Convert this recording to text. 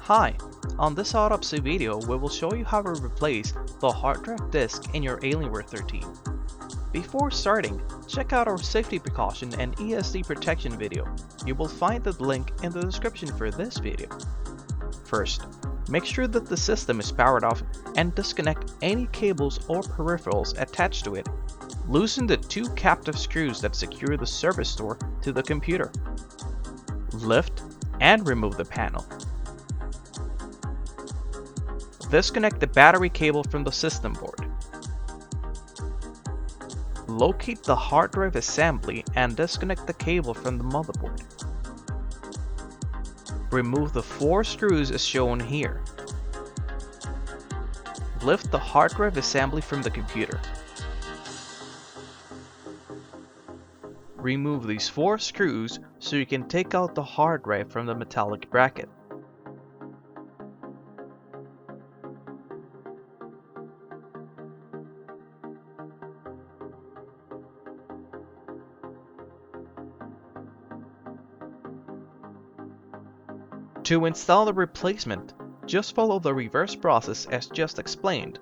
Hi, on this autopsy video we will show you how to replace the hard drive disk in your Alienware 13. Before starting, check out our safety precaution and ESD protection video. You will find the link in the description for this video. First, make sure that the system is powered off and disconnect any cables or peripherals attached to it. Loosen the two captive screws that secure the service door to the computer. Lift and remove the panel. Disconnect the battery cable from the system board. Locate the hard drive assembly and disconnect the cable from the motherboard. Remove the 4 screws as shown here. Lift the hard drive assembly from the computer. Remove these 4 screws so you can take out the hard drive from the metallic bracket. To install the replacement, just follow the reverse process as just explained.